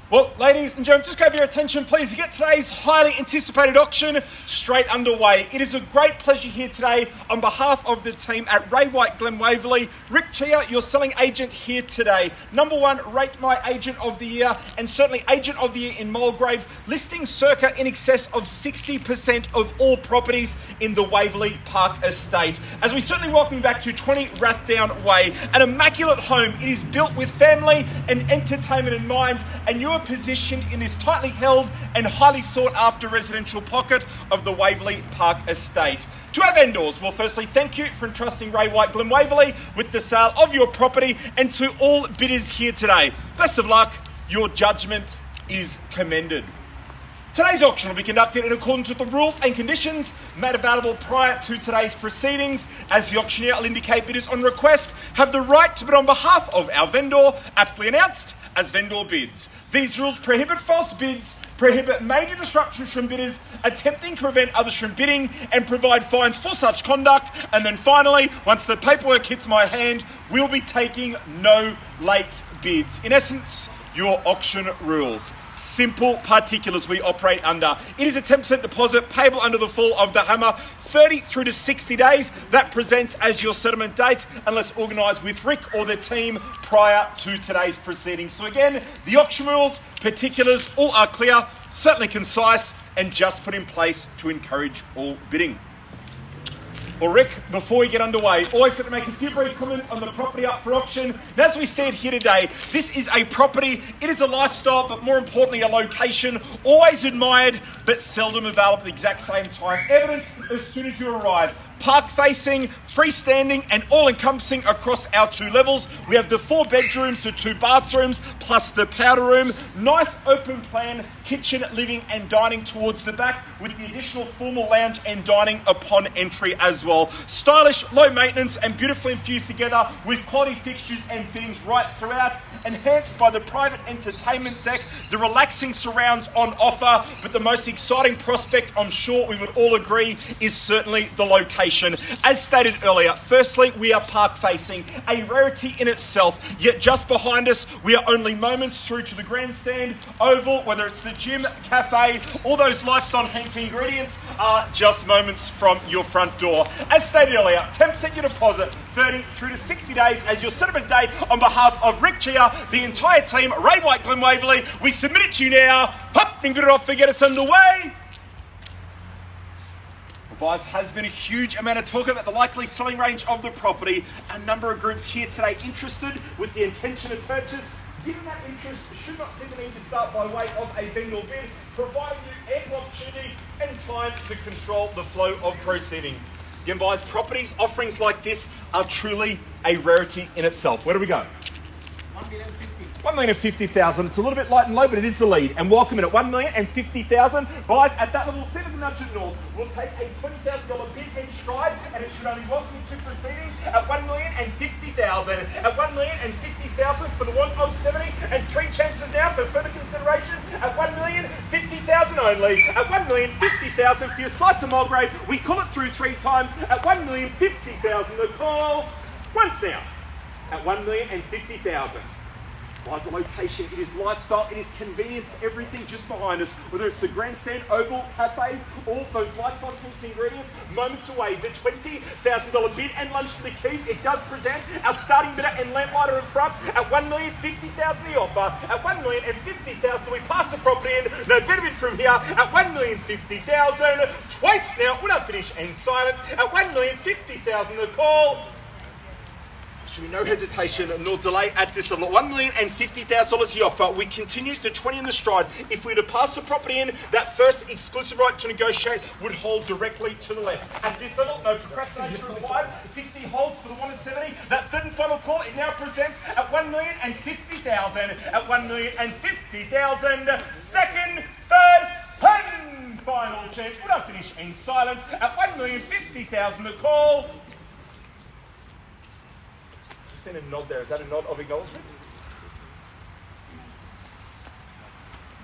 Well, ladies and gentlemen, just grab your attention, please, to get today's highly anticipated auction straight underway. It is a great pleasure here today on behalf of the team at Ray White Glen Waverley. Rick Cheah, your selling agent here today. Number one, rate my agent of the year, and certainly agent of the year in Mulgrave, listing circa in excess of 60% of all properties in the Waverley Park estate. As we certainly welcome you back to 20 Rathdowne Way, an immaculate home. It is built with family and entertainment in mind, and you positioned in this tightly held and highly sought after residential pocket of the Waverley Park estate. To our vendors, well, firstly, thank you for entrusting Ray White Glen Waverley with the sale of your property, and to all bidders here today, best of luck. Your judgment is commended. Today's auction will be conducted in accordance with the rules and conditions made available prior to today's proceedings. As the auctioneer will indicate, bidders on request have the right to bid on behalf of our vendor, aptly announced as vendor bids. These rules prohibit false bids, prohibit major disruptions from bidders attempting to prevent others from bidding, and provide fines for such conduct. And then finally, once the paperwork hits my hand, we'll be taking no late bids. In essence, your auction rules. Simple particulars we operate under. It is a 10% deposit payable under the fall of the hammer, 30 through to 60 days. That presents as your settlement date unless organised with Rick or the team prior to today's proceedings. So again, the auction rules, particulars, all are clear, certainly concise, and just put in place to encourage all bidding. Well, Rick, before we get underway, always have to make a few brief comments on the property up for auction. And as we stand here today, this is a property, it is a lifestyle, but more importantly, a location, always admired, but seldom available at the exact same time. Evident as soon as you arrive. Park facing, freestanding, and all encompassing across our two levels. We have the 4 bedrooms, the 2 bathrooms, plus the powder room. Nice open plan, kitchen, living, and dining towards the back, with the additional formal lounge and dining upon entry as well. Stylish, low maintenance, and beautifully infused together with quality fixtures and fittings right throughout, enhanced by the private entertainment deck, the relaxing surrounds on offer, but the most exciting prospect, I'm sure we would all agree, is certainly the location. As stated earlier, firstly, we are park facing, a rarity in itself, yet just behind us, we are only moments through to the grandstand, oval, whether it's the gym, cafe, all those lifestyle enhancing ingredients are just moments from your front door. As stated earlier, 10% your deposit, 30 through to 60 days as your settlement date on behalf of Rick Cheah, the entire team, Ray White Glen Waverley. We submit it to you now. Hop, and get it off and get us underway. Guys, has been a huge amount of talk about the likely selling range of the property. A number of groups here today interested with the intention of purchase. Given that interest, should not simply need to start by way of a vendor bid, providing you ample opportunity and time to control the flow of proceedings. Again, guys, properties offerings like this are truly a rarity in itself. Where do we go? 1,050,000. It's a little bit light and low, but it is the lead. And welcome in at 1,050,000. Guys, at that level, send the nudge at north. We'll take a $20,000 bid in stride, and it should only welcome you to proceedings at 1,050,000. At 1,050,000 for the one of 70, and 3 chances now for further consideration at 1,050,000 only. At 1,050,000 for your slice of Mulgrave. We call it through 3 times at 1,050,000. The call once now at 1,050,000. Guys, the location, it is lifestyle, it is convenience, everything just behind us. Whether it's the grandstand, oval, cafes, all those lifestyle enhancing ingredients, moments away. The $20,000 bid and lunch to the keys. It does present our starting bidder and lamplighter in front at 1,050,000 the offer. At 1,050,000 we pass the property in. No better bid from here at 1,050,000. Twice now, we're not finished in silence. At 1,050,000 the call. No hesitation nor delay at this level. $1,050,000 the offer. We continue the 20 in the stride. If we were to pass the property in, that first exclusive right to negotiate would hold directly to the left. At this level, no procrastination required. 50 holds for the 1 and 70. That third and final call, it now presents at 1,050,000. At 1,050,000. Second, third, and final chance. We're not finished in silence. At 1,050,000 the call. A nod there. Is that a nod of acknowledgement?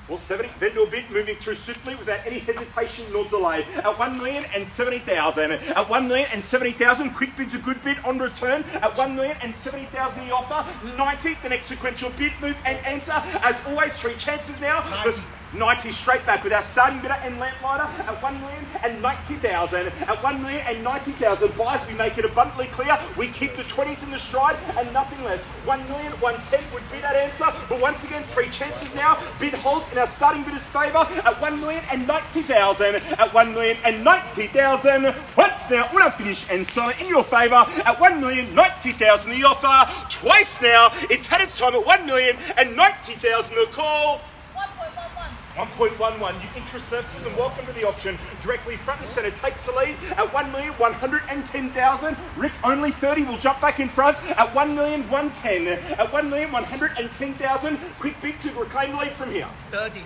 Well, 70, then to a bid, moving through swiftly without any hesitation nor delay. At 1,070,000. At 1,070,000, quick bid's a good bid on return. At 1,070,000 the offer. 90, the next sequential bid, move and answer. As always, 3 chances now. 90 straight back with our starting bidder and lamplighter at 1,090,000. At 1,090,000, buyers, we make it abundantly clear. We keep the 20s in the stride and nothing less. 1,110,000 would be that answer. But once again, 3 chances now. Bid holds in our starting bidder's favour at 1,090,000. At 1,090,000. Once now, when I finish and silent in your favour at 1,090,000 the offer. Twice now. It's had its time at 1,090,000 the call. 1.11, you interest services and welcome to the auction. Directly front and centre takes the lead at 1,110,000. Rick only 30 will jump back in front at 1,110,000. At 1,110,000, quick bid to reclaim the lead from here. 30,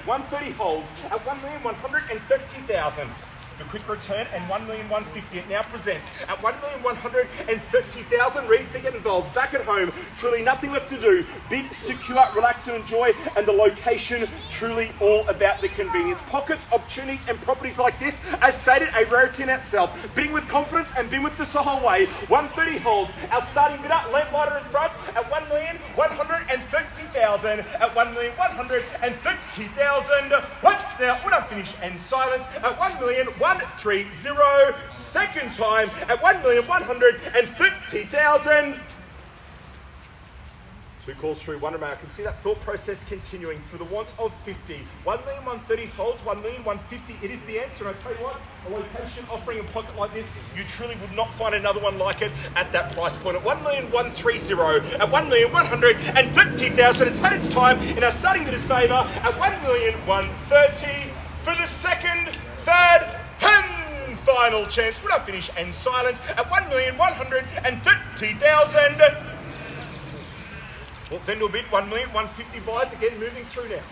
130 holds at 1,130,000. The quick return and 1,150,000 it now presents at 1,130,000. Reese to get involved. Back at home, truly nothing left to do. Bid, secure, relax and enjoy, and the location truly all about the convenience. Pockets, opportunities, and properties like this, as stated, a rarity in itself. Bidding with confidence and been with us the whole way. 130 holds. Our starting bidder, lamplighter in front at 1,130,000. At 1,130,000. Once now, when I'm finished and silence at 1,130,000. Second time at 1,130,000. 2 calls through, 1 remainder. I can see that thought process continuing for the want of 50. 1,130,000 holds, 1,150,000. It is the answer. And I tell you what, a location offering a pocket like this, you truly would not find another one like it at that price point. At 1,130,000, at 1,130,000. It's had its time in our starting bidder's favour at 1,130,000 for the second, third, and final chance. Would I finish and silence at 1,130,000? Well, then to a bid, 1,150,000 buys again, moving through now.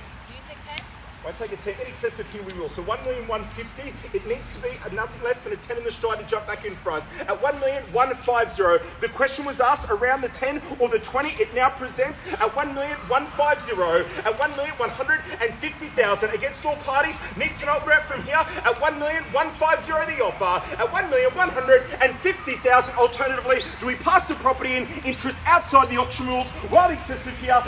I take a 10 in excess of here we will. So 1,150,000, it needs to be nothing less than a 10 in the stride to jump back in front. At 1,150,000, the question was asked around the 10 or the 20, it now presents at 1,150,000. At 1,150,000 against all parties, need to know what we're at from here. At 1,150,000 the offer. At 1,150,000 alternatively, do we pass the property in interest outside the auction rules? Right excessive here.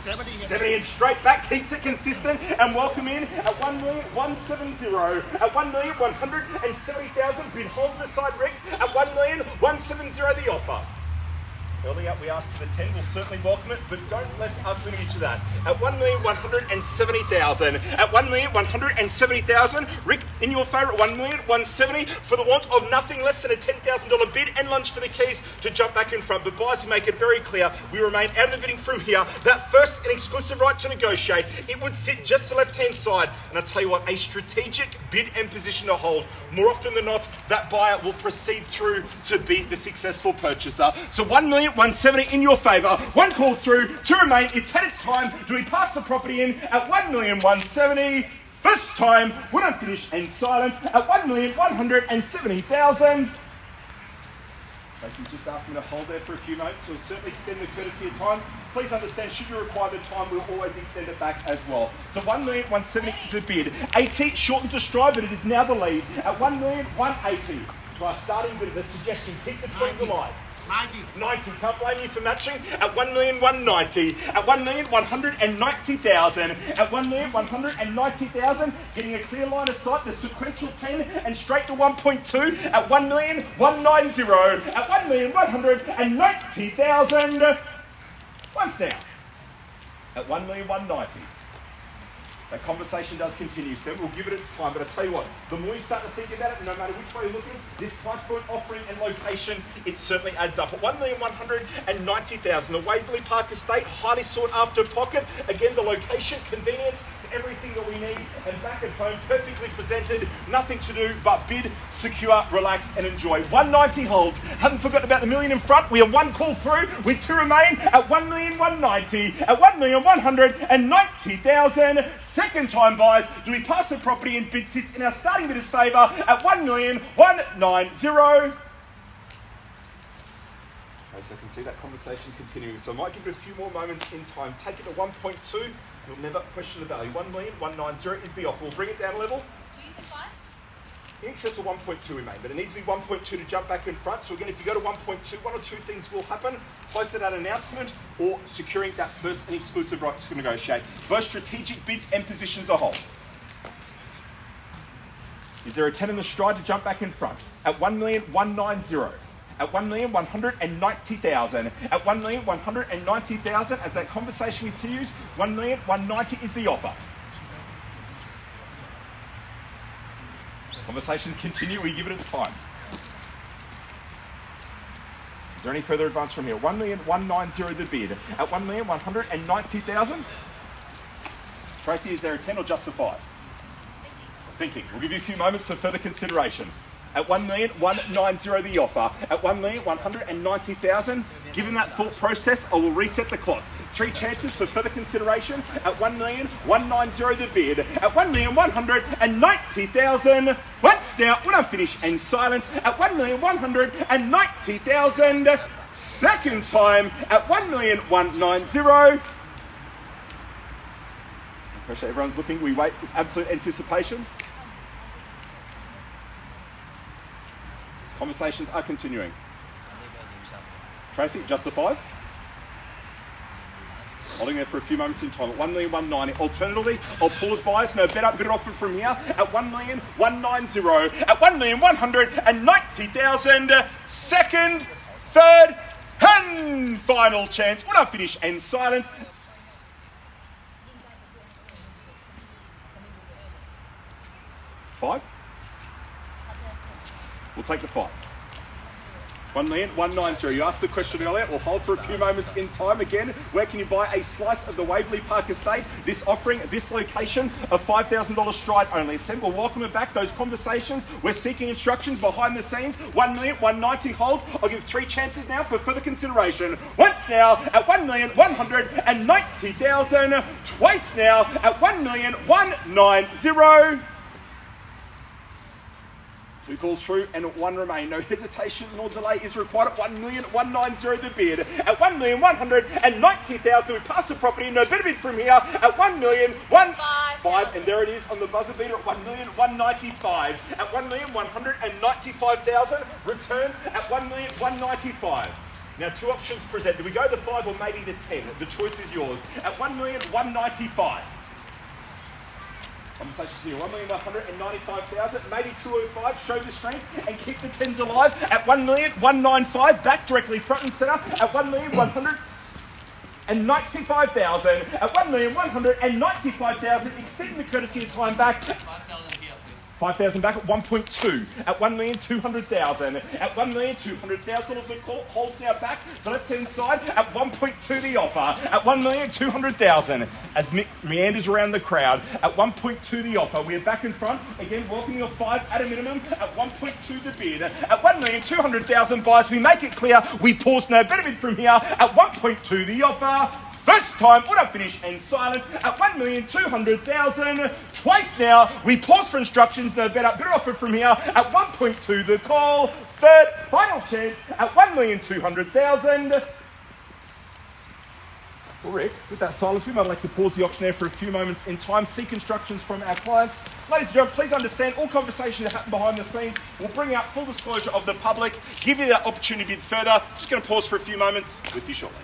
70 and straight back, keeps it consistent and welcome in at 1,170,000. At 1,170,000, bid holds the side Rick at 1,170,000 the offer. Early up we asked for the 10, we'll certainly welcome it, but don't let us limit you to that. At 1,170,000. At 1,170,000, Rick, in your favour at 1,170,000 for the want of nothing less than a $10,000 bid and lunch for the keys to jump back in front. But buyers, we make it very clear, we remain out of the bidding from here. That first and exclusive right to negotiate, it would sit just the left-hand side. And I tell you what, a strategic bid and position to hold. More often than not, that buyer will proceed through to be the successful purchaser. So 1,170,000 in your favour. 1 call through, 2 remain. It's had its time. Do we pass the property in at 1,170,000? First time, when I'm finished and silence at 1,170,000. Tracy's just asking to hold there for a few moments, so we'll certainly extend the courtesy of time. Please understand, should you require the time, we'll always extend it back as well. So 1,170,000 is a bid. 80 shortened to stride, but it is now the lead at 1,180,000. To our starting bid, the suggestion, keep the trends alive. 90, can't blame you for matching. At 1,190,000. At 1,190,000. At 1,190,000, getting a clear line of sight, the sequential 10 and straight to 1.2 at 1,190,000. At 1,190,000. Once down. At 1,190,000. That conversation does continue, so we'll give it its time. But I tell you what, the more you start to think about it, no matter which way you look at it, this price point, offering and location, it certainly adds up. At 1,190,000, the Waverley Park Estate, highly sought after pocket. Again, the location, convenience, everything that we need, and back at home, perfectly presented, nothing to do but bid, secure, relax, and enjoy. 190 holds. Haven't forgotten about the million in front. We have 1 call through with 2 remain at 1,190,000. At 1,190,000. Second time buyers, do we pass the property in? Bid sits in our starting bidder's favour at 1,190,000. So I can see that conversation continuing. So I might give it a few more moments in time. Take it to 1.2. You'll never question the value. 1,190,000 is the offer. We'll bring it down a level. In excess of 1.2 we made, but it needs to be 1.2 to jump back in front. So again, if you go to 1.2, one or two things will happen. Close to that announcement or securing that first and exclusive right to negotiate. Both strategic bids and positions are hold. Is there a 10 in the stride to jump back in front? At 1,190,000. At 1,190,000. At 1,190,000, as that conversation continues, 1,190,000 is the offer. Conversations continue, we give it its time. Is there any further advance from here? 1,190,000 the bid. At 1,190,000. Tracy, is there a 10 or just a 5? Thinking. We'll give you a few moments for further consideration. At 1,190,000 the offer. At 1,190,000, given that thought process, I will reset the clock. 3 chances for further consideration. At 1,190,000 the bid. At 1,190,000. Once now, when I'm finished and silent. At 1,190,000. Second time at 1,190,000. I appreciate everyone's looking. We wait with absolute anticipation. Conversations are continuing. Tracy, just a 5? Holding there for a few moments in time at 1,190,000. Alternatively, I'll pause buyers. No better offer from here at 1,190,000. At 1,190,000. Second, third, and final chance. When I finish and silence. Five? We'll take the 5. 1,190,000. You asked the question earlier. We'll hold for a few moments in time. Again, where can you buy a slice of the Waverley Park Estate? This offering, this location, a $5,000 stride only. So we'll welcome it back. Those conversations. We're seeking instructions behind the scenes. 1,190,000 holds. I'll give 3 chances now for further consideration. Once now at 1,190,000. Twice now at 1,190,000. 2 calls through and 1 remain. No hesitation nor delay is required at 1,190,000 the bid. At 1,190,000 we pass the property. No better bid from here at 1,195,000. And there it is on the buzzer beater at 1,195,000. At 1,195,000 returns at 1,195,000. Now 2 options presented. Do we go the 5 or maybe the 10? The choice is yours. At 1,195,000. Conversations here, 1,195,000, maybe 205, show the strength and keep the 10s alive at 1,195,000, back directly front and centre at 1,195,000, at 1,195,000, extending the courtesy of time back. 5,000 back at 1.2, at 1,200,000, at 1,200,000 also holds now back to the left-hand side at 1.2 the offer, at 1,200,000 as Mick meanders around the crowd, at 1.2 the offer. We are back in front, again welcoming your 5 at a minimum, at 1.2 the bid, at 1,200,000 buyers. We make it clear, we pause no better bid from here, at 1.2 the offer. First time, when I finish and silence at 1,200,000. Twice now, we pause for instructions. No better offer from here at 1.2 the call. Third, final chance at 1,200,000. Well, Rick, with that silence, we might like to pause the auctioneer for a few moments in time, seek instructions from our clients. Ladies and gentlemen, please understand all conversations that happen behind the scenes. We'll bring out full disclosure of the public, give you that opportunity to bid further. Just going to pause for a few moments with you shortly.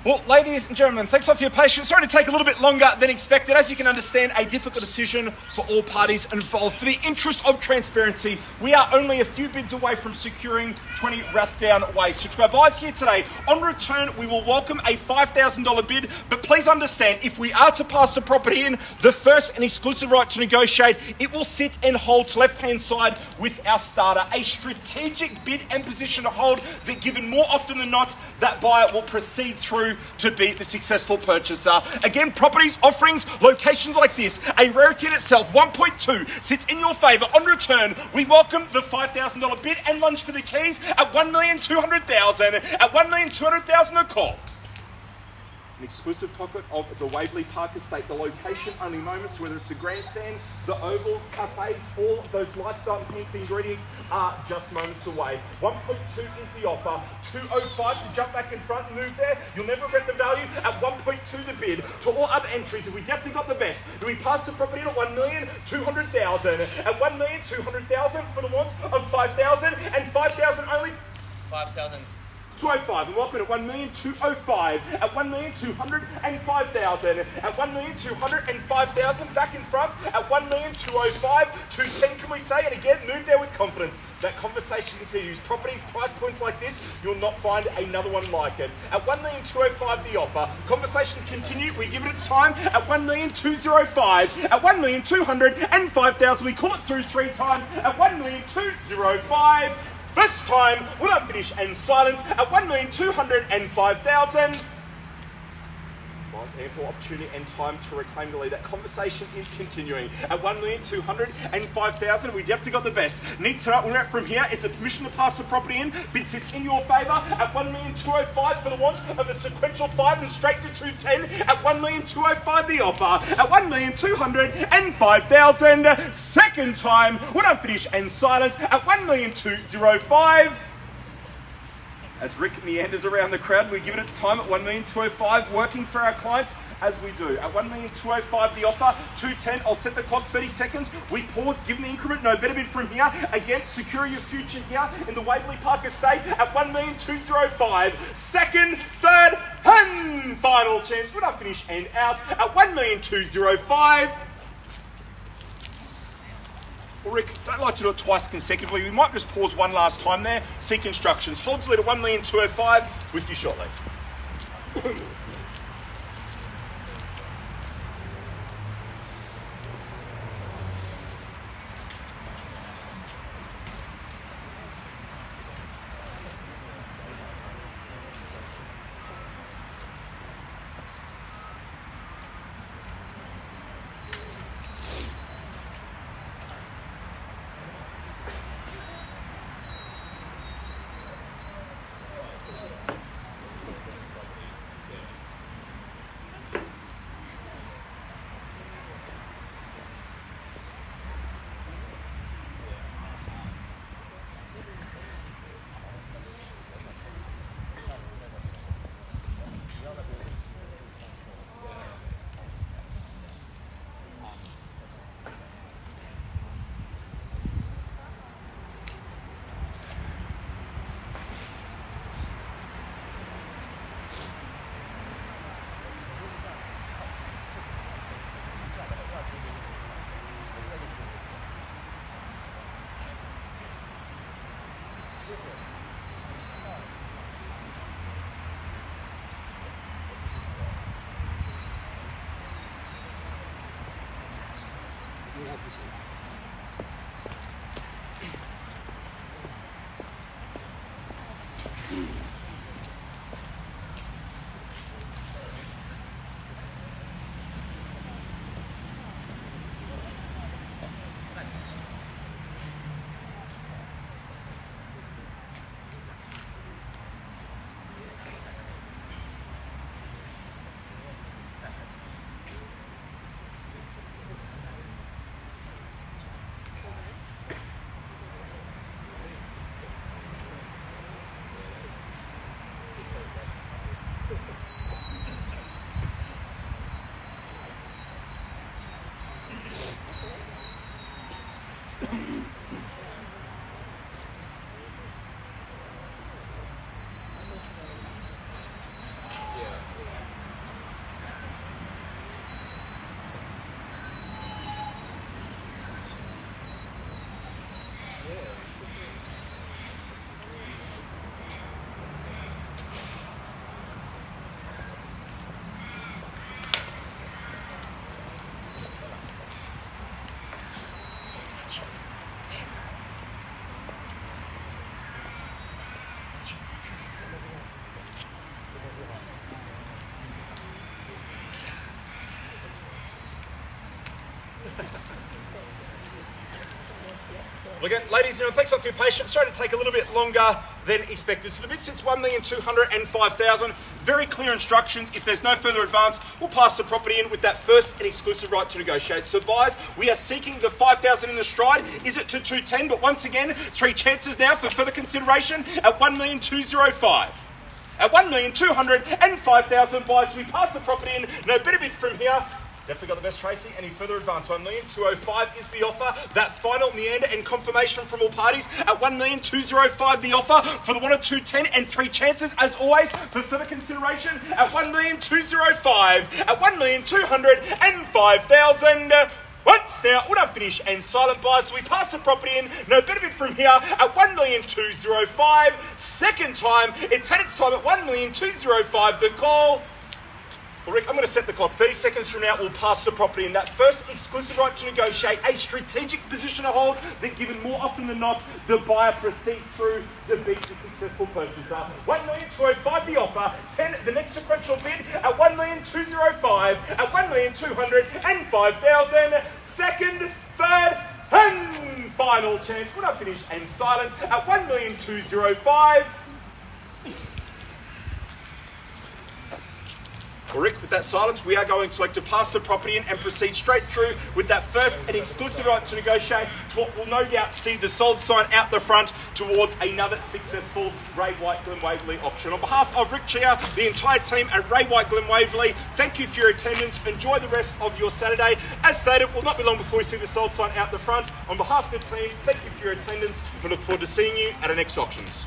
Well, ladies and gentlemen, thanks a lot for your patience. Sorry to take a little bit longer than expected. As you can understand, a difficult decision for all parties involved. For the interest of transparency, we are only a few bids away from securing 20 Rathdowne Way. So to our buyers here today, on return, we will welcome a $5,000 bid, but please understand, if we are to pass the property in, the first and exclusive right to negotiate, it will sit and hold to left-hand side with our starter. A strategic bid and position to hold that, given more often than not, that buyer will proceed through to be the successful purchaser. Again, properties, offerings, locations like this, a rarity in itself, 1.2, sits in your favour. On return, we welcome the $5,000 bid and lunge for the keys at $1,200,000. At $1,200,000 a call. An exclusive pocket of the Waverley Park Estate. The location only moments, whether it's the grandstand, the oval, cafes, all of those lifestyle enhancing ingredients are just moments away. 1.2 is the offer. 205 to jump back in front and move there. You'll never regret the value. At 1.2 the bid. To all other entries, if we definitely got the best, do we pass the property at $1,200,000? At $1,200,000 for the wants of $5,000 and $5,000 only. 5,000. 205, and welcome at $1,205, at $1,205,000, at $1,205,000, back in front, at $1,205, 210 can we say, and again, move there with confidence. That conversation continues. Properties, price points like this, you'll not find another one like it. At $1,205 the offer, conversations continue, we give it its time, at $1,205, at $1,205,000, we call it through 3 times, at $1,205,000. First time, when I finish and silence, at $1,205,000. Was ample opportunity and time to reclaim the lead. That conversation is continuing. At $1,205,000, we definitely got the best. Need to know where we're at from here. It's a permission to pass the property in. Bid sits in your favour. At $1,205,000 for the want of a sequential 5 and straight to 210. At $1,205,000 the offer. At $1,205,000. Second time, when I finish and silence, at $1,205,000. As Rick meanders around the crowd, we give it its time at $1,205,000, working for our clients as we do. At $1,205,000 the offer, 210, I'll set the clock 30 seconds. We pause, give them the increment, no better bid from here. Again, secure your future here in the Waverley Park Estate at $1,205,000. Second, third, and final chance. When I finish and out at $1,205,000. Well, Rick, don't like to do it twice consecutively. We might just pause one last time there. Seek instructions. Hold to lead at $1,205,000. With you shortly. Well, again, ladies and gentlemen, thanks a lot for your patience. Sorry to take a little bit longer than expected. So the bid sits 1,205,000. Very clear instructions. If there's no further advance, we'll pass the property in with that first and exclusive right to negotiate. So advise, we are seeking the 5,000 in the stride. Is it to 210? But once again, 3 chances now for further consideration at 1,205,000. At 1,205,000 buys, we pass the property in. No better bid from here. Definitely got the best, Tracy. Any further advance? 1,205,000 is the offer. That final in the end and confirmation from all parties at 1,205,000 the offer for the 1 or 210 and 3 chances as always for further consideration at 1,205,000 at 1,205,000. Once now, when I finish and silent buys, do we pass the property in? No better bid from here at 1,205,000. Second time, it's had its time at 1,205,000. The call. Well, Rick, I'm going to set the clock. 30 seconds from now, we'll pass the property in. That first exclusive right to negotiate, a strategic position to hold that given more often than not, the buyer proceeds through to beat the successful purchaser. 1,205,000 the offer. 10 the next sequential bid at 1,205,000 at 1,205,000. Second, third, and final chance. When I finish and silence at 1,205,000. Well, Rick, with that silence, we are going to like to pass the property in and proceed straight through with that first and exclusive right to negotiate to what will no doubt see the sold sign out the front towards another successful Ray White Glen Waverley auction. On behalf of Rick Cheah, the entire team at Ray White Glen Waverley, thank you for your attendance. Enjoy the rest of your Saturday. As stated, will not be long before we see the sold sign out the front. On behalf of the team, thank you for your attendance. We look forward to seeing you at our next auctions.